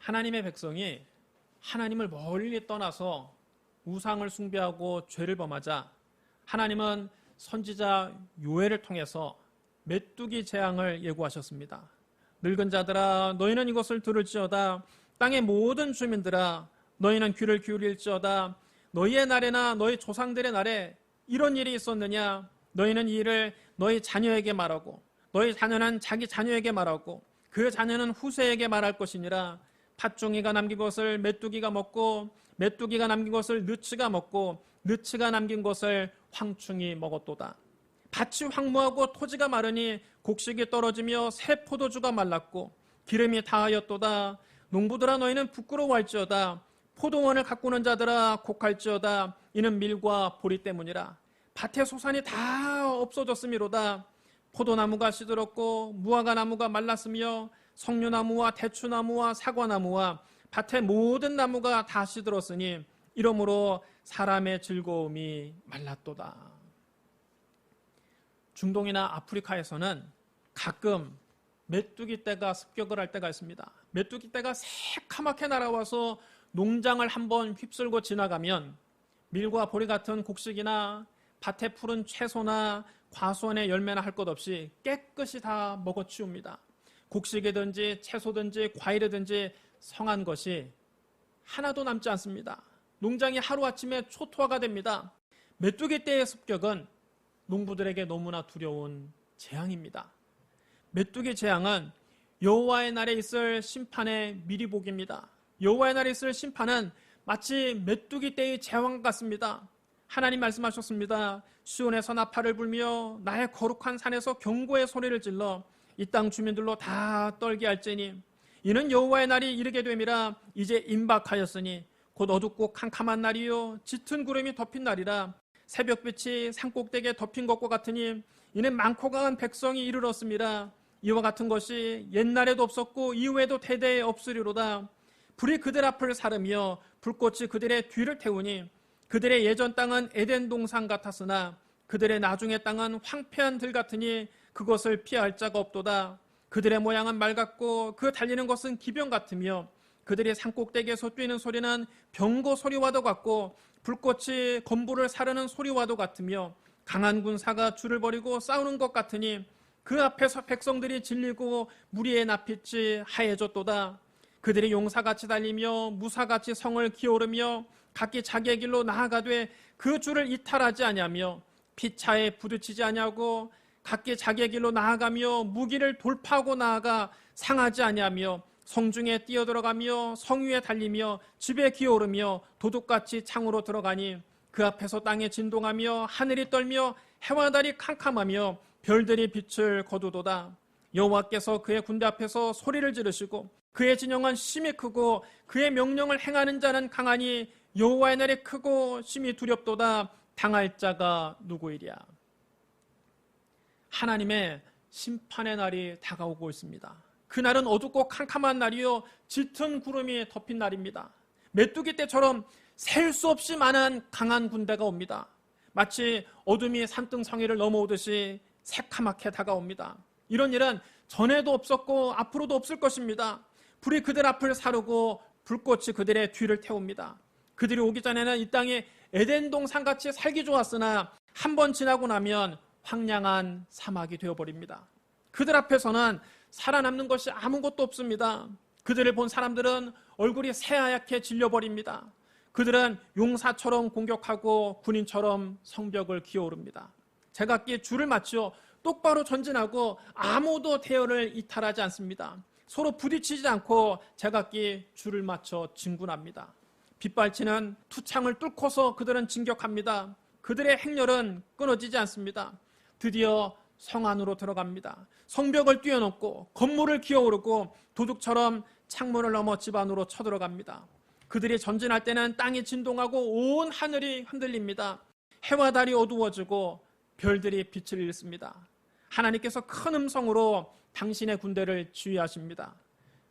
하나님의 백성이 하나님을 멀리 떠나서 우상을 숭배하고 죄를 범하자 하나님은 선지자 요엘을 통해서 메뚜기 재앙을 예고하셨습니다. 늙은 자들아 너희는 이것을 들을지어다. 땅의 모든 주민들아 너희는 귀를 기울일지어다. 너희의 날에나 너희 조상들의 날에 이런 일이 있었느냐. 너희는 이 일을 너희 자녀에게 말하고 너희 자녀는 자기 자녀에게 말하고 그 자녀는 후세에게 말할 것이니라. 팥종이가 남긴 것을 메뚜기가 먹고 메뚜기가 남긴 것을 느치가 먹고 느치가 남긴 것을 황충이 먹었도다. 밭이 황무하고 토지가 마르니 곡식이 떨어지며 새 포도주가 말랐고 기름이 다하였도다. 농부들아 너희는 부끄러워할지어다. 포도원을 가꾸는 자들아 곡할지어다. 이는 밀과 보리 때문이라. 밭의 소산이 다 없어졌음이로다. 포도나무가 시들었고 무화과 나무가 말랐으며 석류나무와 대추나무와 사과나무와 밭의 모든 나무가 다 시들었으니 이러므로 사람의 즐거움이 말랐도다. 중동이나 아프리카에서는 가끔 메뚜기 떼가 습격을 할 때가 있습니다. 메뚜기 떼가 새카맣게 날아와서 농장을 한번 휩쓸고 지나가면 밀과 보리 같은 곡식이나 밭에 푸른 채소나 과수원의 열매나 할 것 없이 깨끗이 다 먹어치웁니다. 곡식이든지 채소든지 과일이든지 성한 것이 하나도 남지 않습니다. 농장이 하루아침에 초토화가 됩니다. 메뚜기 떼의 습격은 농부들에게 너무나 두려운 재앙입니다. 메뚜기 재앙은 여호와의 날에 있을 심판의 미리보기입니다. 여호와의 날에 있을 심판은 마치 메뚜기 떼의 재앙 같습니다. 하나님 말씀하셨습니다. 시온에서 나팔을 불며 나의 거룩한 산에서 경고의 소리를 질러 이 땅 주민들로 다 떨게 할지니 이는 여호와의 날이 이르게 됨이라. 이제 임박하였으니 곧 어둡고 캄캄한 날이요 짙은 구름이 덮인 날이라. 새벽빛이 산꼭대기에 덮인 것과 같으니 이는 많고 강한 백성이 이르렀습니다. 이와 같은 것이 옛날에도 없었고 이후에도 대대에 없으리로다. 불이 그들 앞을 사르며 불꽃이 그들의 뒤를 태우니 그들의 예전 땅은 에덴 동산 같았으나 그들의 나중의 땅은 황폐한 들 같으니 그것을 피할 자가 없도다. 그들의 모양은 말 같고 그 달리는 것은 기병 같으며 그들이 산꼭대기에서 뛰는 소리는 병거 소리와도 같고 불꽃이 건부를 사르는 소리와도 같으며 강한 군사가 줄을 벌이고 싸우는 것 같으니 그 앞에서 백성들이 질리고 무리의 낯빛이 하얘졌도다. 그들이 용사같이 달리며 무사같이 성을 기어오르며 각기 자기의 길로 나아가되 그 줄을 이탈하지 아니하며 피차에 부딪히지 아니하고 각기 자기의 길로 나아가며 무기를 돌파하고 나아가 상하지 아니하며 성중에 뛰어들어가며 성 위에 달리며 집에 기어오르며 도둑같이 창으로 들어가니 그 앞에서 땅에 진동하며 하늘이 떨며 해와 달이 캄캄하며 별들이 빛을 거두도다. 여호와께서 그의 군대 앞에서 소리를 지르시고 그의 진영은 심히 크고 그의 명령을 행하는 자는 강하니 여호와의 날이 크고 심히 두렵도다. 당할 자가 누구이랴. 하나님의 심판의 날이 다가오고 있습니다. 그날은 어둡고 캄캄한 날이요 짙은 구름이 덮인 날입니다. 메뚜기 떼처럼 셀 수 없이 많은 강한 군대가 옵니다. 마치 어둠이 산등성이를 넘어오듯이 새카맣게 다가옵니다. 이런 일은 전에도 없었고 앞으로도 없을 것입니다. 불이 그들 앞을 사르고 불꽃이 그들의 뒤를 태웁니다. 그들이 오기 전에는 이 땅이 에덴 동산같이 살기 좋았으나 한 번 지나고 나면 황량한 사막이 되어버립니다. 그들 앞에서는 살아남는 것이 아무것도 없습니다. 그들을 본 사람들은 얼굴이 새하얗게 질려버립니다. 그들은 용사처럼 공격하고 군인처럼 성벽을 기어오릅니다. 제각기 줄을 맞추어 똑바로 전진하고 아무도 대열을 이탈하지 않습니다. 서로 부딪히지 않고 제각기 줄을 맞춰 진군합니다. 빗발치는 투창을 뚫고서 그들은 진격합니다. 그들의 행렬은 끊어지지 않습니다. 드디어 성 안으로 들어갑니다. 성벽을 뛰어넘고 건물을 기어오르고 도둑처럼 창문을 넘어 집 안으로 쳐들어갑니다. 그들이 전진할 때는 땅이 진동하고 온 하늘이 흔들립니다. 해와 달이 어두워지고 별들이 빛을 잃습니다. 하나님께서 큰 음성으로 당신의 군대를 지휘하십니다.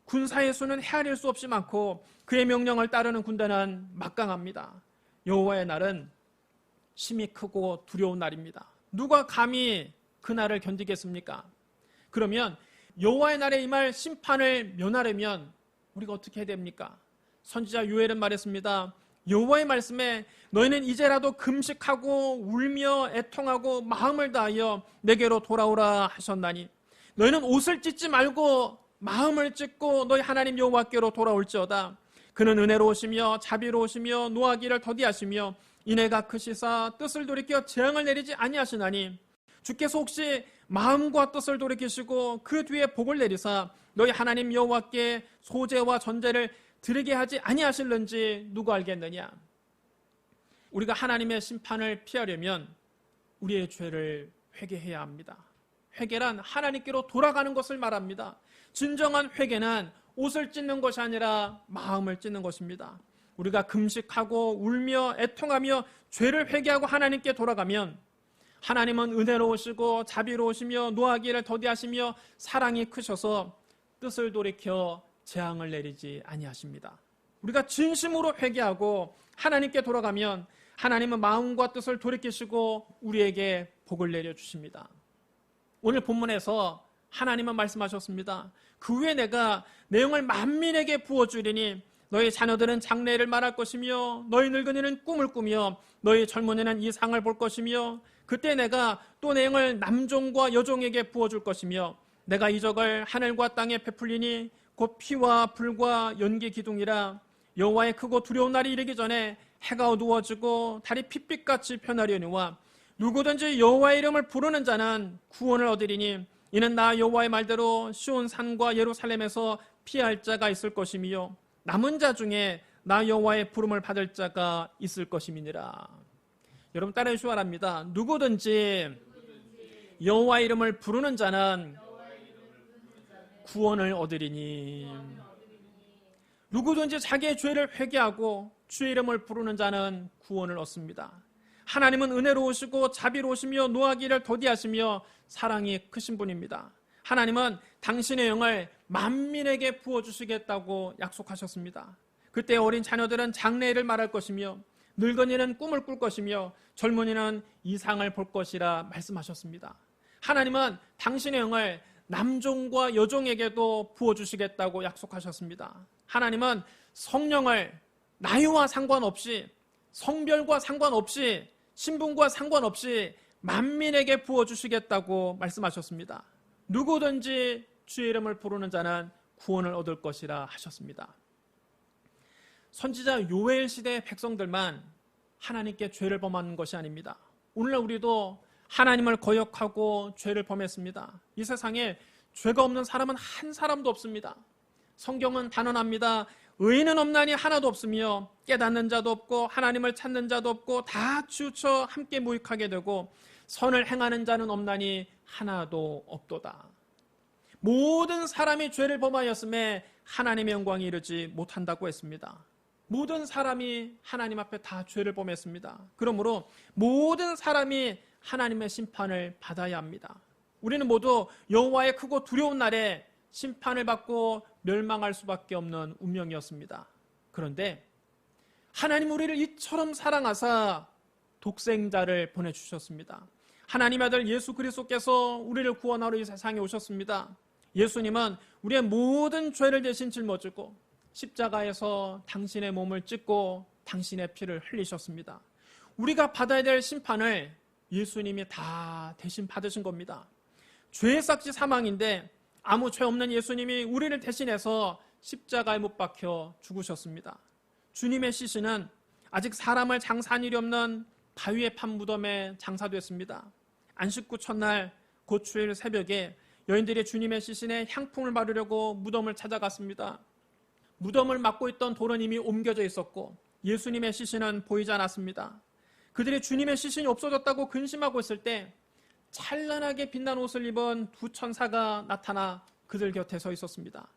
군사의 수는 헤아릴 수 없이 많고 그의 명령을 따르는 군대는 막강합니다. 여호와의 날은 심히 크고 두려운 날입니다. 누가 감히 그 날을 견디겠습니까? 그러면 여호와의 날에 임할 심판을 면하려면 우리가 어떻게 해야 됩니까? 선지자 요엘은 말했습니다. 여호와의 말씀에 너희는 이제라도 금식하고 울며 애통하고 마음을 다하여 내게로 돌아오라 하셨나니 너희는 옷을 찢지 말고 마음을 찢고 너희 하나님 여호와께로 돌아올지어다. 그는 은혜로우시며 자비로우시며 노하기를 더디하시며 인애가 크시사 뜻을 돌이켜 재앙을 내리지 아니하시나니 주께서 혹시 마음과 뜻을 돌이키시고 그 뒤에 복을 내리사 너희 하나님 여호와께 소제와 전제를 드리게 하지 아니하실는지 누가 알겠느냐. 우리가 하나님의 심판을 피하려면 우리의 죄를 회개해야 합니다. 회개란 하나님께로 돌아가는 것을 말합니다. 진정한 회개는 옷을 찢는 것이 아니라 마음을 찢는 것입니다. 우리가 금식하고 울며 애통하며 죄를 회개하고 하나님께 돌아가면 하나님은 은혜로우시고 자비로우시며 노하기를 더디하시며 사랑이 크셔서 뜻을 돌이켜 재앙을 내리지 아니하십니다. 우리가 진심으로 회개하고 하나님께 돌아가면 하나님은 마음과 뜻을 돌이키시고 우리에게 복을 내려주십니다. 오늘 본문에서 하나님은 말씀하셨습니다. 그 후에 내가 내용을 만민에게 부어주리니 너희 자녀들은 장래를 말할 것이며 너희 늙은이는 꿈을 꾸며 너희 젊은이는 이상을 볼 것이며 그때 내가 또 내용을 남종과 여종에게 부어줄 것이며 내가 이적을 하늘과 땅에 베풀리니 곧 피와 불과 연기 기둥이라. 여호와의 크고 두려운 날이 이르기 전에 해가 어두워지고 달이 핏빛같이 변하려니와 누구든지 여호와의 이름을 부르는 자는 구원을 얻으리니 이는 나 여호와의 말대로 시온 산과 예루살렘에서 피할 자가 있을 것이며 남은 자 중에 나 여호와의 부름을 받을 자가 있을 것임이니라. 여러분 따라해 주시기 바랍니다. 누구든지 여호와의 이름을 부르는 자는 구원을 얻으리니. 누구든지 자기의 죄를 회개하고 주의 이름을 부르는 자는 구원을 얻습니다. 하나님은 은혜로우시고 자비로우시며 노하기를 더디하시며 사랑이 크신 분입니다. 하나님은 당신의 영을 만민에게 부어주시겠다고 약속하셨습니다. 그때 어린 자녀들은 장래일을 말할 것이며 늙은이는 꿈을 꿀 것이며 젊은이는 이상을 볼 것이라 말씀하셨습니다. 하나님은 당신의 영을 남종과 여종에게도 부어주시겠다고 약속하셨습니다. 하나님은 성령을 나이와 상관없이 성별과 상관없이 신분과 상관없이 만민에게 부어주시겠다고 말씀하셨습니다. 누구든지 주의 이름을 부르는 자는 구원을 얻을 것이라 하셨습니다. 선지자 요엘 시대의 백성들만 하나님께 죄를 범한 것이 아닙니다. 오늘날 우리도 하나님을 거역하고 죄를 범했습니다. 이 세상에 죄가 없는 사람은 한 사람도 없습니다. 성경은 단언합니다. 의인은 없나니 하나도 없으며 깨닫는 자도 없고 하나님을 찾는 자도 없고 다 치우쳐 함께 무익하게 되고 선을 행하는 자는 없나니 하나도 없도다. 모든 사람이 죄를 범하였음에 하나님의 영광이 이르지 못한다고 했습니다. 모든 사람이 하나님 앞에 다 죄를 범했습니다. 그러므로 모든 사람이 하나님의 심판을 받아야 합니다. 우리는 모두 여호와의 크고 두려운 날에 심판을 받고 멸망할 수밖에 없는 운명이었습니다. 그런데 하나님 우리를 이처럼 사랑하사 독생자를 보내주셨습니다. 하나님의 아들 예수 그리스도께서 우리를 구원하러 이 세상에 오셨습니다. 예수님은 우리의 모든 죄를 대신 짊어지고 십자가에서 당신의 몸을 찢고 당신의 피를 흘리셨습니다. 우리가 받아야 될 심판을 예수님이 다 대신 받으신 겁니다. 죄의 삭지 사망인데 아무 죄 없는 예수님이 우리를 대신해서 십자가에 못 박혀 죽으셨습니다. 주님의 시신은 아직 사람을 장사한 일이 없는 바위에 판 무덤에 장사됐습니다. 안식구 첫날 곧 주일 새벽에 여인들이 주님의 시신에 향품을 바르려고 무덤을 찾아갔습니다. 무덤을 막고 있던 돌은 이미 옮겨져 있었고 예수님의 시신은 보이지 않았습니다. 그들이 주님의 시신이 없어졌다고 근심하고 있을 때 찬란하게 빛난 옷을 입은 두 천사가 나타나 그들 곁에 서 있었습니다.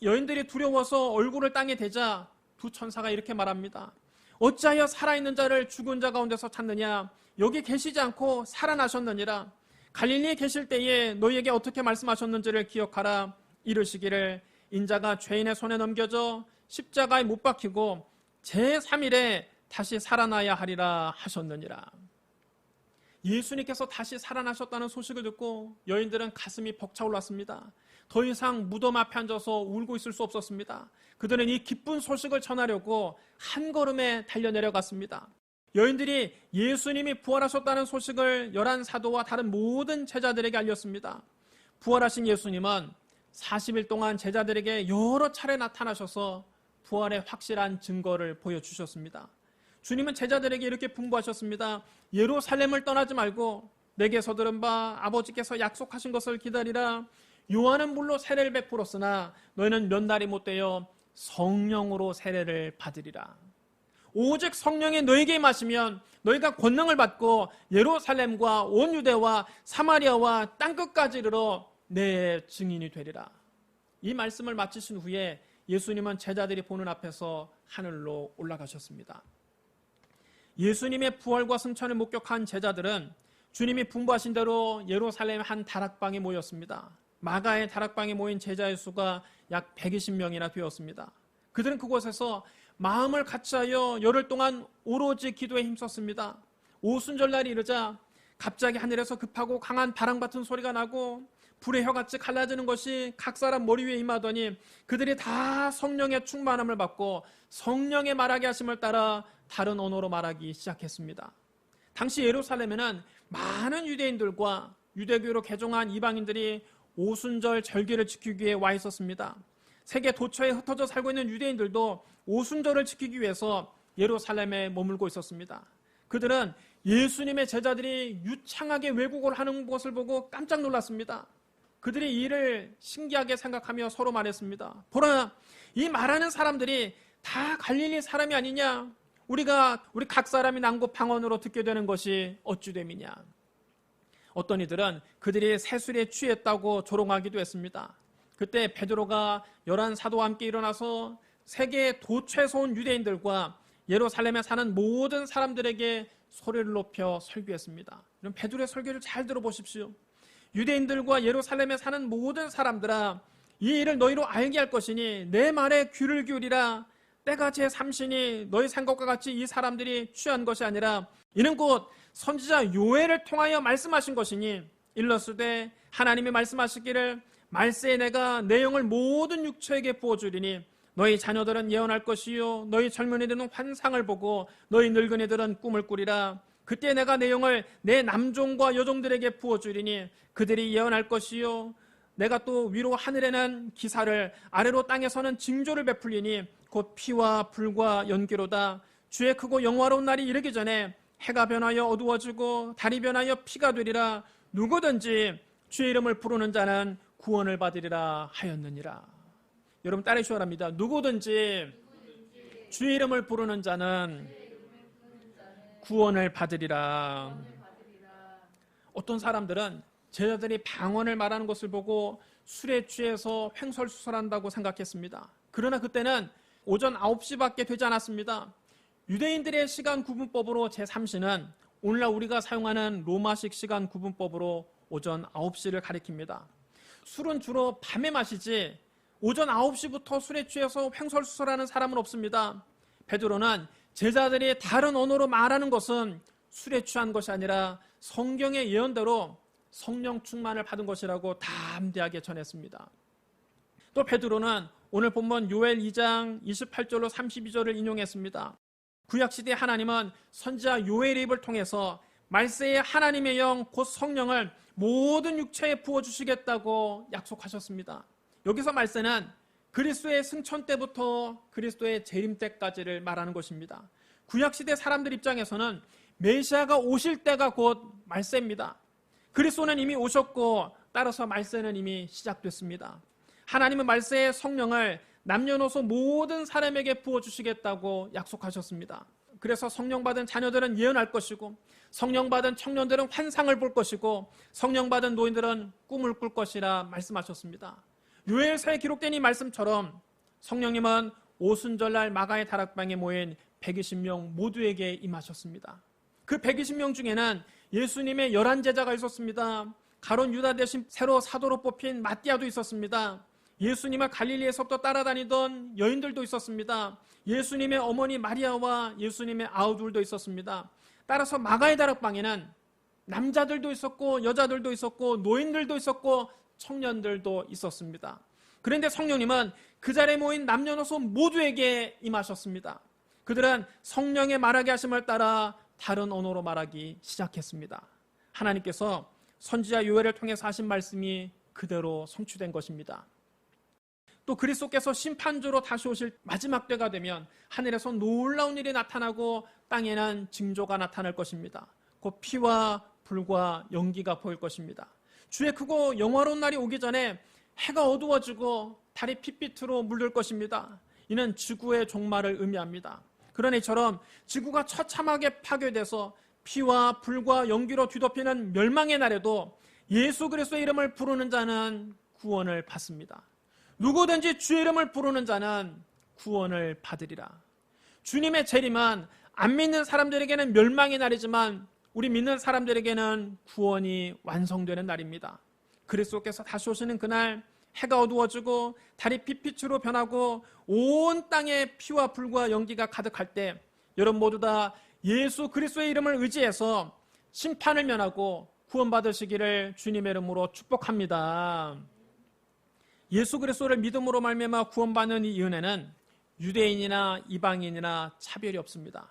여인들이 두려워서 얼굴을 땅에 대자 두 천사가 이렇게 말합니다. 어찌하여 살아있는 자를 죽은 자 가운데서 찾느냐? 여기 계시지 않고 살아나셨느니라. 갈릴리에 계실 때에 너희에게 어떻게 말씀하셨는지를 기억하라. 이르시기를 인자가 죄인의 손에 넘겨져 십자가에 못 박히고 제3일에 다시 살아나야 하리라 하셨느니라. 예수님께서 다시 살아나셨다는 소식을 듣고 여인들은 가슴이 벅차올랐습니다. 더 이상 무덤 앞에 앉아서 울고 있을 수 없었습니다. 그들은 이 기쁜 소식을 전하려고 한 걸음에 달려내려갔습니다. 여인들이 예수님이 부활하셨다는 소식을 11 사도와 다른 모든 제자들에게 알렸습니다. 부활하신 예수님은 40일 동안 제자들에게 여러 차례 나타나셔서 부활의 확실한 증거를 보여주셨습니다. 주님은 제자들에게 이렇게 분부하셨습니다. 예루살렘을 떠나지 말고 내게서 들은 바 아버지께서 약속하신 것을 기다리라. 요한은 물로 세례를 베풀었으나 너희는 몇 날이 못되어 성령으로 세례를 받으리라. 오직 성령이 너에게 임하시면 너희가 권능을 받고 예루살렘과 온 유대와 사마리아와 땅끝까지 이르러 내 증인이 되리라. 이 말씀을 마치신 후에 예수님은 제자들이 보는 앞에서 하늘로 올라가셨습니다. 예수님의 부활과 승천을 목격한 제자들은 주님이 분부하신 대로 예루살렘 한 다락방에 모였습니다. 마가의 다락방에 모인 제자의 수가 약 120명이나 되었습니다. 그들은 그곳에서 마음을 같이하여 열흘 동안 오로지 기도에 힘썼습니다. 오순절날이 이르자 갑자기 하늘에서 급하고 강한 바람 같은 소리가 나고 불의 혀같이 갈라지는 것이 각 사람 머리 위에 임하더니 그들이 다 성령의 충만함을 받고 성령의 말하게 하심을 따라 다른 언어로 말하기 시작했습니다. 당시 예루살렘에는 많은 유대인들과 유대교로 개종한 이방인들이 오순절 절기를 지키기 위해 와 있었습니다. 세계 도처에 흩어져 살고 있는 유대인들도 오순절을 지키기 위해서 예루살렘에 머물고 있었습니다. 그들은 예수님의 제자들이 유창하게 외국어를 하는 것을 보고 깜짝 놀랐습니다. 그들이 이 일을 신기하게 생각하며 서로 말했습니다. 보라, 이 말하는 사람들이 다 갈릴리 사람이 아니냐? 우리 각 사람이 난고 방언으로 듣게 되는 것이 어찌 됨이냐? 어떤 이들은 그들이 새술에 취했다고 조롱하기도 했습니다. 그때 베드로가 11 사도와 함께 일어나서 세계 도처에서 온 유대인들과 예루살렘에 사는 모든 사람들에게 소리를 높여 설교했습니다. 그럼 베드로의 설교를 잘 들어보십시오. 유대인들과 예루살렘에 사는 모든 사람들아, 이 일을 너희로 알게 할 것이니 내 말에 귀를 기울이라. 때가 제3시니 너희 생각과 같이 이 사람들이 취한 것이 아니라 이는 곧 선지자 요엘을 통하여 말씀하신 것이니 일러스되 하나님이 말씀하시기를 말세에 내가 내 영을 모든 육체에게 부어주리니 너희 자녀들은 예언할 것이요 너희 젊은이들은 환상을 보고 너희 늙은이들은 꿈을 꾸리라. 그때 내가 내 영을 내 남종과 여종들에게 부어주리니 그들이 예언할 것이요 내가 또 위로 하늘에는 기사를 아래로 땅에서는 징조를 베풀리니 곧 피와 불과 연기로다. 주의 크고 영화로운 날이 이르기 전에 해가 변하여 어두워지고 달이 변하여 피가 되리라. 누구든지 주의 이름을 부르는 자는 구원을 받으리라 하였느니라. 여러분 따라해 주시기 바랍니다. 누구든지 주의 이름을 부르는 자는 구원을 받으리라. 어떤 사람들은 제자들이 방언을 말하는 것을 보고 술에 취해서 횡설수설한다고 생각했습니다. 그러나 그때는 오전 9시밖에 되지 않았습니다. 유대인들의 시간 구분법으로 제3시는 오늘날 우리가 사용하는 로마식 시간 구분법으로 오전 9시를 가리킵니다. 술은 주로 밤에 마시지 오전 9시부터 술에 취해서 횡설수설하는 사람은 없습니다. 베드로는 제자들이 다른 언어로 말하는 것은 술에 취한 것이 아니라 성경의 예언대로 성령 충만을 받은 것이라고 담대하게 전했습니다. 또 베드로는 오늘 본문 요엘 2장 28절로 32절을 인용했습니다. 구약시대 하나님은 선지자 요엘의 입을 통해서 말세에 하나님의 영 곧 성령을 모든 육체에 부어주시겠다고 약속하셨습니다. 여기서 말세는 그리스도의 승천 때부터 그리스도의 재림 때까지를 말하는 것입니다. 구약시대 사람들 입장에서는 메시아가 오실 때가 곧 말세입니다. 그리스도는 이미 오셨고 따라서 말세는 이미 시작됐습니다. 하나님은 말세의 성령을 남녀노소 모든 사람에게 부어주시겠다고 약속하셨습니다. 그래서 성령 받은 자녀들은 예언할 것이고 성령 받은 청년들은 환상을 볼 것이고 성령 받은 노인들은 꿈을 꿀 것이라 말씀하셨습니다. 요엘서에 기록된 이 말씀처럼 성령님은 오순절날 마가의 다락방에 모인 120명 모두에게 임하셨습니다. 그 120명 중에는 예수님의 11제자가 있었습니다. 가룟 유다 대신 새로 사도로 뽑힌 마띠아도 있었습니다. 예수님을 갈릴리에서부터 따라다니던 여인들도 있었습니다. 예수님의 어머니 마리아와 예수님의 아우들도 있었습니다. 따라서 마가의 다락방에는 남자들도 있었고 여자들도 있었고 노인들도 있었고 청년들도 있었습니다. 그런데 성령님은 그 자리에 모인 남녀노소 모두에게 임하셨습니다. 그들은 성령의 말하게 하심을 따라 다른 언어로 말하기 시작했습니다. 하나님께서 선지자 요엘을 통해서 하신 말씀이 그대로 성취된 것입니다. 또 그리스도께서 심판주로 다시 오실 마지막 때가 되면 하늘에서 놀라운 일이 나타나고 땅에는 징조가 나타날 것입니다. 곧 피와 불과 연기가 보일 것입니다. 주의 크고 영화로운 날이 오기 전에 해가 어두워지고 달이 핏빛으로 물들 것입니다. 이는 지구의 종말을 의미합니다. 그런 이처럼 지구가 처참하게 파괴돼서 피와 불과 연기로 뒤덮이는 멸망의 날에도 예수 그리스도의 이름을 부르는 자는 구원을 받습니다. 누구든지 주의 이름을 부르는 자는 구원을 받으리라. 주님의 재림은 안 믿는 사람들에게는 멸망의 날이지만 우리 믿는 사람들에게는 구원이 완성되는 날입니다. 그리스도께서 다시 오시는 그날 해가 어두워지고 달이 핏빛으로 변하고 온 땅에 피와 불과 연기가 가득할 때 여러분 모두 다 예수 그리스도의 이름을 의지해서 심판을 면하고 구원받으시기를 주님의 이름으로 축복합니다. 예수 그리스도를 믿음으로 말미암아 구원받는 이 은혜는 유대인이나 이방인이나 차별이 없습니다.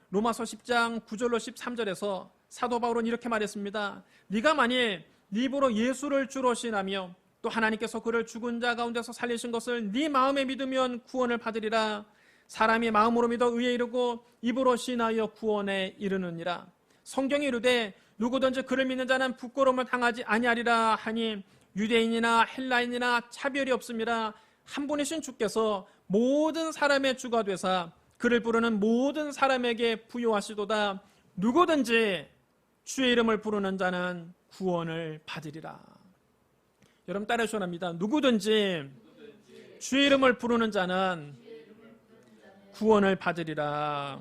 로마서 10장 9절로 13절에서 사도 바울은 이렇게 말했습니다. 네가 만일 네 입으로 예수를 주로 시인하며 또 하나님께서 그를 죽은 자 가운데서 살리신 것을 네 마음에 믿으면 구원을 받으리라. 사람이 마음으로 믿어 의에 이르고 입으로 시인하여 구원에 이르느니라. 성경이 이르되 누구든지 그를 믿는 자는 부끄러움을 당하지 아니하리라 하니 유대인이나 헬라인이나 차별이 없음이라. 한 분이신 주께서 모든 사람의 주가 되사 그를 부르는 모든 사람에게 부요하시도다. 누구든지 주의 이름을 부르는 자는 구원을 받으리라. 여러분 따라 주시랍니다. 누구든지 주의 이름을 부르는 자는 구원을 받으리라.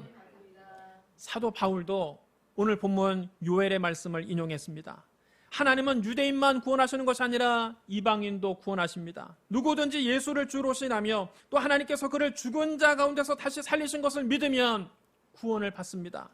사도 바울도 오늘 본문 요엘의 말씀을 인용했습니다. 하나님은 유대인만 구원하시는 것이 아니라 이방인도 구원하십니다. 누구든지 예수를 주로 신하며 또 하나님께서 그를 죽은 자 가운데서 다시 살리신 것을 믿으면 구원을 받습니다.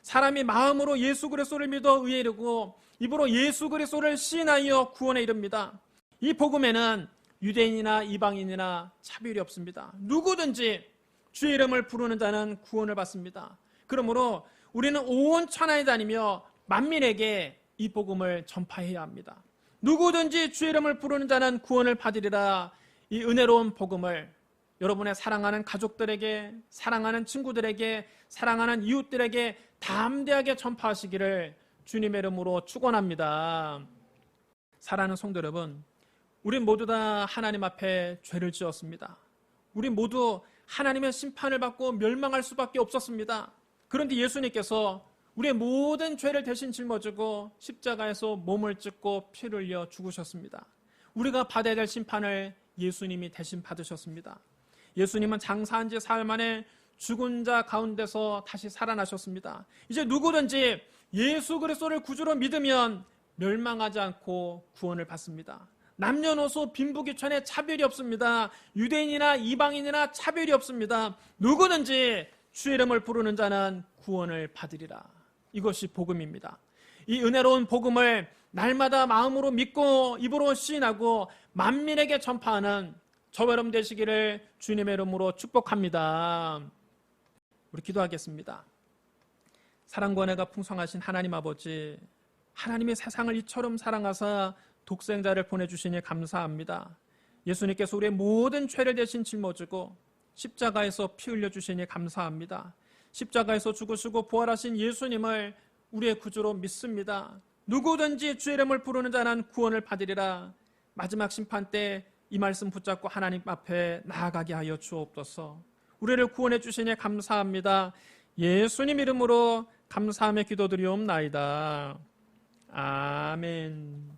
사람이 마음으로 예수 그리스도를 믿어 의에 이르고 입으로 예수 그리스도를 시인하여 구원에 이릅니다. 이 복음에는 유대인이나 이방인이나 차별이 없습니다. 누구든지 주의 이름을 부르는 자는 구원을 받습니다. 그러므로 우리는 온 천하에 다니며 만민에게 이 복음을 전파해야 합니다. 누구든지 주의 이름을 부르는 자는 구원을 받으리라. 이 은혜로운 복음을 여러분의 사랑하는 가족들에게, 사랑하는 친구들에게, 사랑하는 이웃들에게 담대하게 전파하시기를 주님의 이름으로 축원합니다. 사랑하는 성도 여러분, 우리 모두 다 하나님 앞에 죄를 지었습니다. 우리 모두 하나님의 심판을 받고 멸망할 수밖에 없었습니다. 그런데 예수님께서 우리의 모든 죄를 대신 짊어지고 십자가에서 몸을 찢고 피를 흘려 죽으셨습니다. 우리가 받아야 될 심판을 예수님이 대신 받으셨습니다. 예수님은 장사한 지 사흘 만에 죽은 자 가운데서 다시 살아나셨습니다. 이제 누구든지 예수 그리스도를 구주로 믿으면 멸망하지 않고 구원을 받습니다. 남녀노소 빈부귀천에 차별이 없습니다. 유대인이나 이방인이나 차별이 없습니다. 누구든지 주의 이름을 부르는 자는 구원을 받으리라. 이것이 복음입니다. 이 은혜로운 복음을 날마다 마음으로 믿고 입으로 시인하고 만민에게 전파하는 저와 여러분 되시기를 주님의 이름으로 축복합니다. 우리 기도하겠습니다. 사랑과 은혜가 풍성하신 하나님 아버지, 하나님의 세상을 이처럼 사랑하사 독생자를 보내주시니 감사합니다. 예수님께서 우리의 모든 죄를 대신 짊어지고 십자가에서 피 흘려주시니 감사합니다. 십자가에서 죽으시고 부활하신 예수님을 우리의 구주로 믿습니다. 누구든지 주의 이름을 부르는 자는 구원을 받으리라. 마지막 심판 때 이 말씀 붙잡고 하나님 앞에 나아가게 하여 주옵소서. 우리를 구원해 주시니 감사합니다. 예수님 이름으로 감사하며 기도드리옵나이다. 아멘.